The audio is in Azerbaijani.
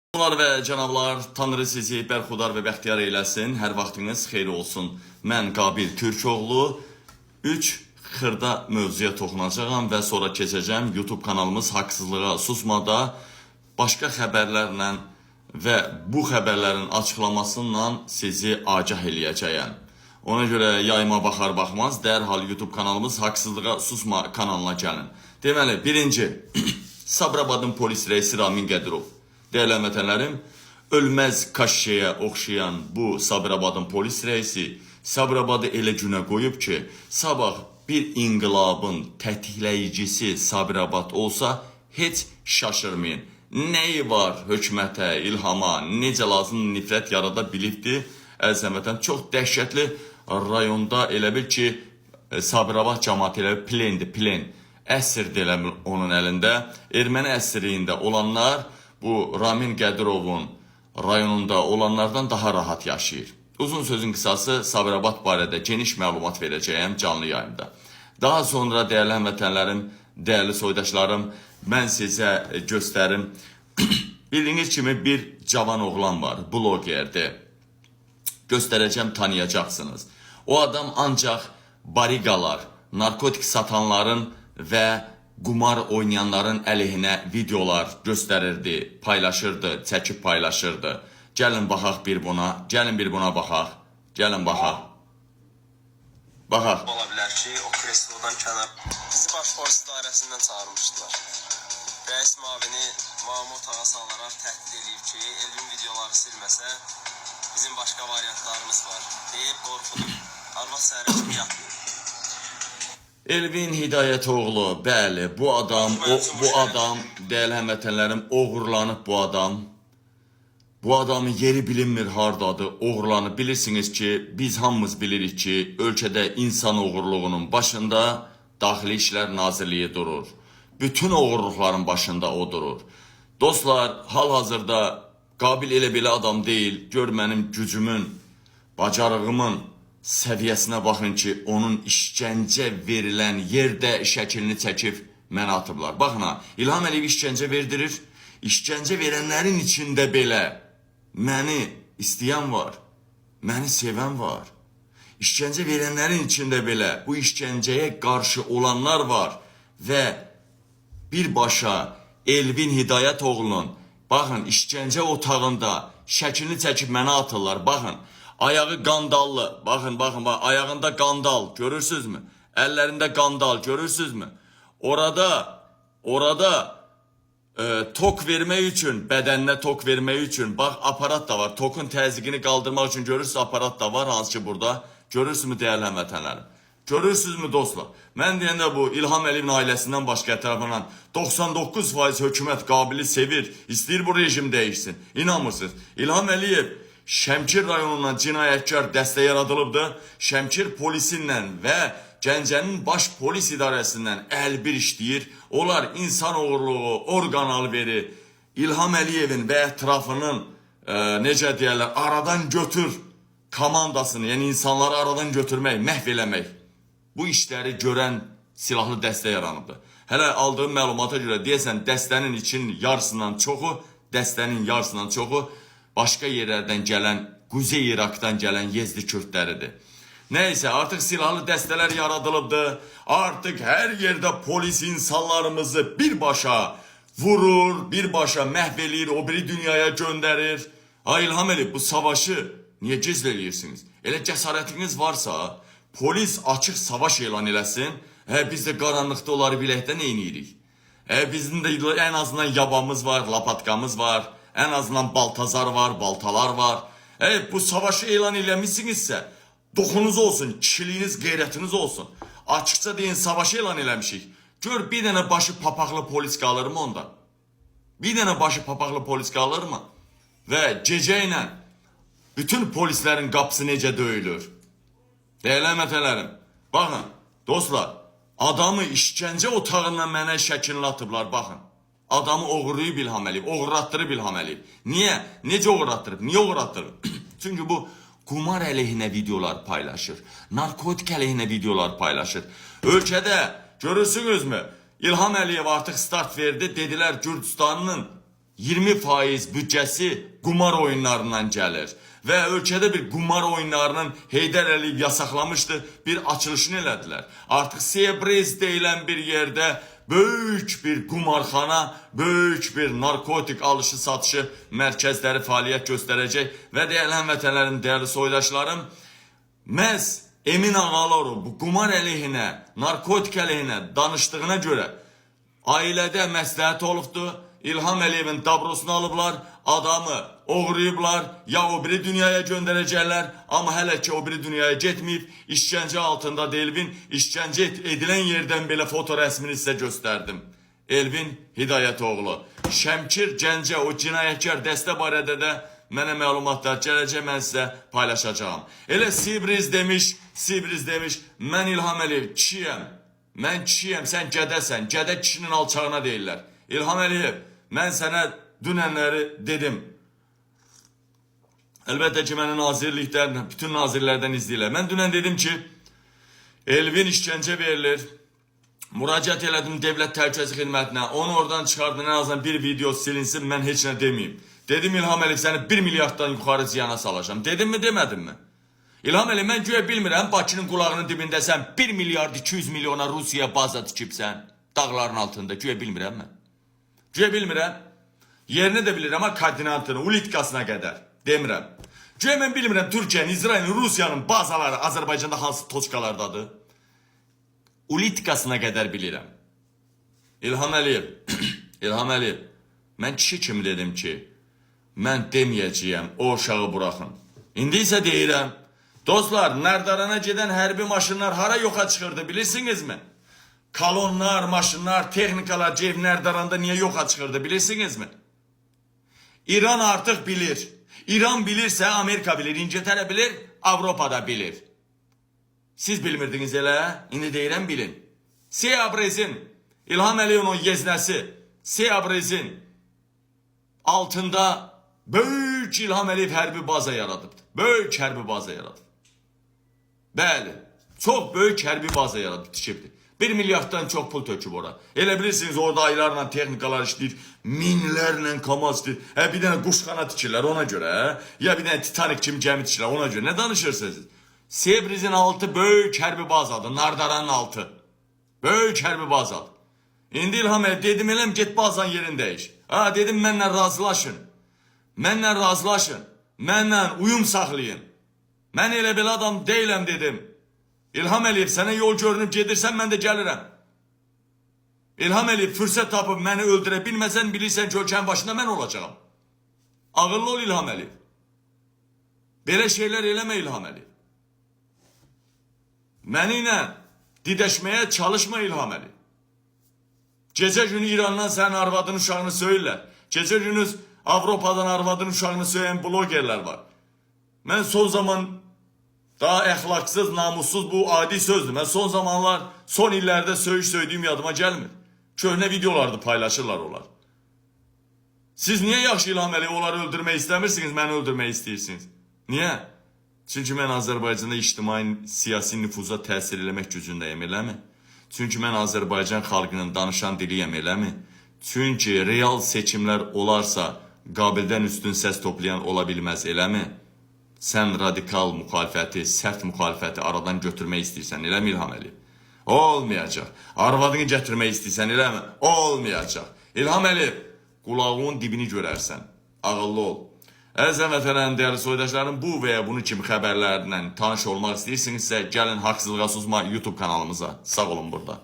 Cənablar və cənablar, Tanrı sizi bərxudar və bəxtiyar eyləsin, hər vaxtınız xeyri olsun. Mən Qabil Türkoğlu 3 xırda mövzuya toxunacağam və sonra keçəcəm YouTube kanalımız Haqsızlığa Susmada başqa xəbərlərlə və bu xəbərlərin açıqlamasıyla sizi agah eləyəcəyəm. Ona görə yayıma baxar-baxmaz dərhal YouTube kanalımız Haqsızlığa Susma kanalına gəlin. Deməli, birinci, Sabirabadın polis reisi Ramin Qədirov. Değerli vətənlərim, ölməz kaşşəyə oxşayan bu Sabirabadın polis reisi Sabirabadı elə günə qoyub ki, sabah bir inqilabın tətikləyicisi Sabirabad olsa, heç şaşırmayın. Nəyi var hökumətə, ilhama, necə lazım nifrət yarada bilibdir? Əziz vətən, çox dəhşətli rayonda elə bil ki, Sabirabad cəmaatı elə plendir, plen. Əsrdir elə onun əlində. Erməni əsrliyində olanlar bu Ramin Qədirovun rayonunda olanlardan daha rahat yaşayır. Uzun sözün qısası Sabirabad barədə geniş məlumat verəcəyəm canlı yayımda. Daha sonra dəyərli həmvətənlərim, dəyərli soydaşlarım, mən sizə göstərim. Bildiyiniz kimi bir cavan oğlan var, blogerdir. Göstərəcəm, tanıyacaqsınız. O adam ancaq barigalar, narkotik satanların və qumar oynayanların əleyhinə videolar göstərirdi, paylaşırdı, çəkib paylaşırdı. Gəlin baxaq bir buna, gəlin bir buna baxaq, gəlin baxaq. Baxaq. Ola bilər ki, o kreslodan kənar bizi baş polis idarəsindən çağırmışdılar. Rəis mavini Mahmud Ağası alaraq təhdid edib ki, Elvin videoları silməsə, bizim başqa variantlarımız var deyib qorxudub. Arvad səhərə kimi yatmıyor. Elvin Hidayətoğlu, bəli, bu adam, dəyərli həmvətənlərim, oğurlanıb bu adam. Bu adamın yeri bilinmir hardadır, oğurlanıb. Bilirsiniz ki, biz hamımız bilirik ki, ölkədə insan oğurluğunun başında Daxili İşlər Nazirliyi durur. Bütün oğurluqların başında o durur. Dostlar, hal-hazırda Qabil elə belə adam deyil. Gör mənim gücümün, bacarığımın səviyyəsinə baxın ki, onun işgəncə verilən yerdə şəklini çəkib mənə atıblar. Baxın ha, İlham Əliyev işgəncə verdirir. İşgəncə verənlərin içində belə məni istəyən var, məni sevən var. İşgəncə verənlərin içində belə bu işgəncəyə qarşı olanlar var və birbaşa Elvin Hidayətoğlu'nun, baxın, işgəncə otağında şəklini çəkib mənə atırlar, baxın. Ayağı qandallı, baxın, ayağında qandal, görürsünüzmü? Əllərində qandal, görürsünüzmü? Orada tok vermək üçün, bədəninə tok vermək üçün, bax, aparat da var. Tokun təzyiqini qaldırmaq üçün görürsünüz, aparat da var, hansı ki burada. Görürsünüzmü, dəyərli həmvətənlərim? Görürsünüzmü, dostlar? Mən deyəndə bu, İlham Əliyevin ailəsindən başqa tərəfindən 99% hökumət Qabili sevir, istəyir bu rejim dəyişsin. İnanmırsınız. İlham Əliyev Şəmkir rayonundan cinayətkar dəstə yaradılıbdır. Şəmkir polisindən və Gəncənin baş polis idarəsindən əlbir işləyir. Onlar insan oğurluğu, orqan alveri, İlham Əliyevin və ətrafının, necə deyərlər, aradan götür komandasını, yəni insanları aradan götürmək, məhv eləmək. Bu işləri görən silahlı dəstə yaranıbdır. Hələ aldığım məlumata görə deyəsən dəstənin için yarısından çoxu başqa yerlərdən gələn, Quzey İraqdan gələn Yezdi Kürdləridir. Nəysə, artıq silahlı dəstələr yaradılıbdır. Artıq hər yerdə polis insanlarımızı birbaşa vurur, birbaşa məhv eləyir, o biri dünyaya göndərir. Ay İlham Əliyev, bu savaşı niyə gizləyirsiniz? Elə cəsarətiniz varsa, polis açıq savaş elan eləsin. Biz də qaranlıqda onları biləkdə neyinirik? Bizim də ən azından yabamız var, lapatkamız var. En azından baltazar var, baltalar var. Bu savaşı elan eləmişsinizsə, doxunuz olsun, kişiliğiniz, qeyrətiniz olsun. Açıqca deyin, savaşı elan eləmişik. Gör, bir dənə başı papaqlı polis qalır mı ondan? Bir dənə başı papaqlı polis qalır mı? Və gecə ilə bütün polislərin qapısı necə döyülür? Dəyərli həmvətənlərim, baxın, dostlar, adamı işgəncə otağından mənə şəklini atıblar, baxın. Adamı oğurlayıb İlham Əliyev, oğurlattırıb İlham Əliyev. Niyə? Necə oğurlattırıb? Niyə oğurlattırıb? Çünki bu qumar əleyhinə videolar paylaşır, narkotik əleyhinə videolar paylaşır. Ölkədə görürsünüzmü? İlham Əliyev artıq start verdi, dedilər Gürcistanın 20% büdcəsi qumar oyunlarından gəlir. Və ölkədə bir qumar oyunlarının Heydər Əliyev yasaklamışdı, bir açılışını elədilər. Artıq Sebrez deyilən bir yerdə böyük bir qumarxana, böyük bir narkotik alışı satışı mərkəzləri fəaliyyət göstərəcək və dəyərli həmvətənlərim, dəyərli soydaşlarım, məhz Emin Ağalarov bu qumar əleyhinə, narkotik əleyhinə danışdığına görə ailədə məsləhət olubdur. İlham Əliyevin dabrosunu alıblar, adamı oğrayıblar, ya o biri dünyaya göndərəcəklər, amma hələ ki o biri dünyaya getməyib, işgəncə altındadır Elvin, işgəncə edilən yerdən belə foto rəsmini sizə göstərdim. Elvin Hidayətoğlu, Şəmkir Gəncə, o cinayətkar dəstə barədə də mənə məlumatlar gələcək, mən sizə paylaşacağım. Elə Sibriz demiş, mən İlham Əliyev kişiyəm, mən kişiyəm, sən gədəsən, gədə kişinin alçağına deyirlər. İlham Əliyev, mən sənə dünənləri dedim. Əlbəttə ki, məni nazirlikdən, bütün nazirlərdən izləyirlər. Mən dünən dedim ki, Elvin işgəncə verilir. Müraciət elədim Dövlət Təhlükəsizlik Xidmətinə. Onu oradan çıxardı, en azından bir video silinsin, mən heç nə demeyim. Dedim İlham Əliyev, səni 1 milyarddan yuxarı ziyana salacağım. Dedim mi, demədim mi? İlham Əliyev, mən güya bilmirəm, Bakının qulağının dibində sən 1 milyard 200 milyona Rusiya baza tikibsən. Dağların altında, güya bilmirəm mən. Güya bilmirəm. Yerini də bilirəm, amma koordinatını, ulitkasına qədər demirəm. Güya mən bilmirəm, Türkiyənin, İsrailin, Rusiyanın bazaları Azərbaycanda hansı toçkalardadır. Ulitkasına qədər bilirəm. İlham Əliyev, İlham Əliyev, mən kişi kimi dedim ki, mən deməyəcəyəm, o uşağı buraxın. İndi isə deyirəm, dostlar, Nərdarana gedən hərbi maşınlar hara yoxa çıxırdı, bilirsinizmi? Kolonlar, maşınlar, texnikalar Cev Nərdaranda niyə yoxa çıxırdı, bilirsinizmi? İran artıq bilir. İran bilirsə Amerika bilir, İngiltərə bilir, Avropada bilir. Siz bilmirdiniz elə, indi deyirəm bilin. Seabrezin, İlham Əliyevin o yeznəsi, Seabrezin altında böyük İlham Əliyev hərbi baza yaradıbdır. Böyük hərbi baza yaradıb. Bəli, çox böyük hərbi baza yaradıb, tikibdir. 1 milyarddan çox pul töküb ora. Elə bilirsiniz, orada aylarla texnikalar işləyir, minlərlə kamaz işləyir. Bir dənə quşxana tikirlər ona görə, ya bir dənə Titanik kimi gəmi tikirlər ona görə. Nə danışırsınız? Sebrizin altı böyük hərbi bazadır, Nardaranın altı. Böyük hərbi bazadır. İndi İlham Əliyev, dedim eləm, get bazanın yerini dəyiş. Dedim, mənlə razılaşın. Mənlə razılaşın. Mənlə uyum saxlayın. Mən elə belə adam deyiləm dedim. İlham Əliyev, sənə yol görünüb gedirsən, mən də gəlirəm. İlham Əliyev, fürsət tapıb məni öldürə bilməsən, bilirsən ki, ölkənin başında mən olacağım. Ağıllı ol İlham Əliyev. Belə şeylər eləmə İlham Əliyev. Mənimlə didəşməyə çalışma İlham Əliyev. Gecə günü İrandan sənin arvadın uşağını söyürlər. Gecə günü Avropadan arvadın uşağını söyən blogerlər var. Mən son zaman daha əxlaqsız, namussuz, bu adi sözdür. Mən son zamanlar, son illərdə söydüyüm yadıma gəlmir. Köhnə videolardı paylaşırlar onlar. Siz niyə yaxşı İlham Əliyev onları öldürmək istəmirsiniz, məni öldürmək istəyirsiniz? Niyə? Çünki mən Azərbaycanda ictimai siyasi nüfuza təsir eləmək gücündəyim, eləmi? Çünki mən Azərbaycan xalqının danışan diliyəm, eləmi? Çünki real seçimlər olarsa, qabildən üstün səs toplayan ola bilməz, eləmi? Sən radikal müxalifəti, sərt müxalifəti aradan götürmək istəyirsən, eləmi İlham Əliyev? Olmayacaq. Arvadını gətirmək istəyirsən, eləmi? Olmayacaq. İlham Əliyev, qulağının dibini görərsən. Ağıllı ol. Əziz vətəndaşlarım, dəyərli soydaşlarım, bu və ya bunun kimi xəbərlərlə tanış olmaq istəyirsinizsə, gəlin Haqsızlığa Susma YouTube kanalımıza. Sağ olun burada.